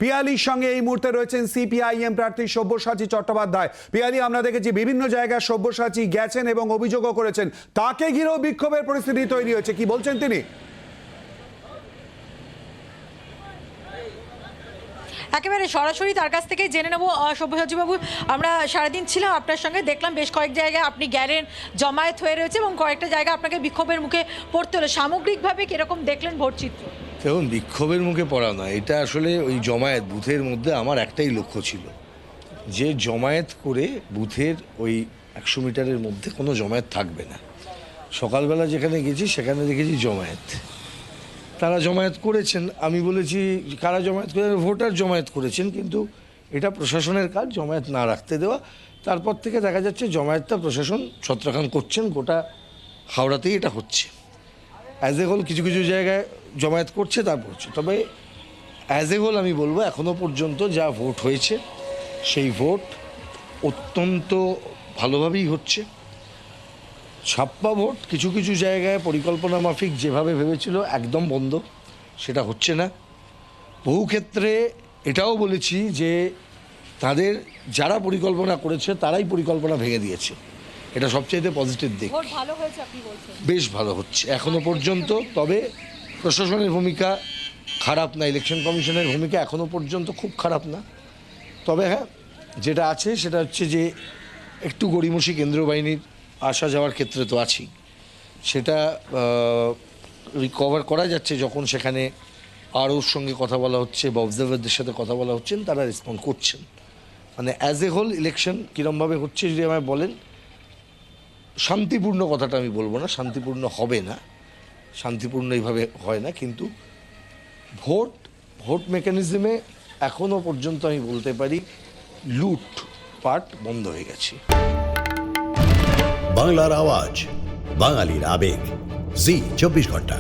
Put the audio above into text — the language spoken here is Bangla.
পিয়ালির সঙ্গে এই মুহূর্তে রয়েছেন সিপিআইএম প্রার্থী সব্যসাচী চট্টোপাধ্যায়। পিয়ালি, আমরা দেখেছি বিভিন্ন জায়গায় সব্যসাচী গেছেন এবং অভিযোগও করেছেন, তাকে ঘিরেও বিক্ষোভের পরিস্থিতি তৈরি হয়েছে, কি বলছেন তিনি? একেবারে সরাসরি তার কাছ থেকে জেনে নেব। সব্যসাচী বাবু, আমরা সারাদিন ছিলাম আপনার সঙ্গে, দেখলাম বেশ কয়েক জায়গায় আপনি গেলেন, জমায়েত হয়ে রয়েছে এবং কয়েকটা জায়গায় আপনাকে বিক্ষোভের মুখে পড়তে হলো। সামগ্রিকভাবে কিরকম দেখলেন ভোটচিত্র? দেখুন, বিক্ষোভের মুখে পড়া না, এটা আসলে ওই জমায়েত বুথের মধ্যে আমার একটাই লক্ষ্য ছিল যে জমায়েত করে বুথের ওই 100 মিটারের মধ্যে কোনো জমায়েত থাকবে না। সকালবেলা যেখানে গেছি সেখানে দেখেছি জমায়েত, তারা জমায়েত করেছেন। আমি বলেছি কারা জমায়েত করে, ভোটার জমায়েত করেছেন, কিন্তু এটা প্রশাসনের কাজ জমায়েত না রাখতে দেওয়া। তারপর থেকে দেখা যাচ্ছে জমায়েতটা প্রশাসন ছত্রখান করছেন, গোটা হাওড়াতেই এটা হচ্ছে। অ্যাজ এ হোল কিছু কিছু জায়গায় জমায়েত করছে, তারপর হচ্ছে। তবে অ্যাজ এ হোল আমি বলবো এখনও পর্যন্ত যা ভোট হয়েছে সেই ভোট অত্যন্ত ভালোভাবেই হচ্ছে। ছাপ্পা ভোট কিছু কিছু জায়গায় পরিকল্পনা মাফিক যেভাবে ভেবেছিল একদম বন্ধ, সেটা হচ্ছে না। বহু ক্ষেত্রে এটাও বলেছি যে তাদের যারা পরিকল্পনা করেছে তারাই পরিকল্পনা ভেঙে দিয়েছে, এটা সবচাইতে পজিটিভ দিক। ভালো হয়েছে আপনি বলছেন? বেশ ভালো হচ্ছে এখনো পর্যন্ত। তবে প্রশাসনের ভূমিকা খারাপ না, ইলেকশন কমিশনের ভূমিকা এখনো পর্যন্ত খুব খারাপ না। তবে হ্যাঁ, যেটা আছে সেটা হচ্ছে যে একটু গড়িমসি কেন্দ্রীয় বাহিনীর আসা যাওয়ার ক্ষেত্রে তো আছেই, সেটা রিকভার করা যাচ্ছে যখন সেখানে আরওর সঙ্গে কথা বলা হচ্ছে বা অবজারভারদের সাথে কথা বলা হচ্ছেন, তারা রেসপন্ড করছেন। মানে অ্যাজ এ হোল ইলেকশন কীরমভাবে হচ্ছে যদি আমায় বলেন, শান্তিপূর্ণ কথাটা আমি বলবো না, শান্তিপূর্ণ হবে না, শান্তিপূর্ণ এইভাবে হয় না, কিন্তু ভোট মেকানিজমে এখনও পর্যন্ত আমি বলতে পারি লুটপাট বন্ধ হয়ে গেছে। বাংলার আওয়াজ, বাঙালির আবেগ, জি 24 ঘন্টা।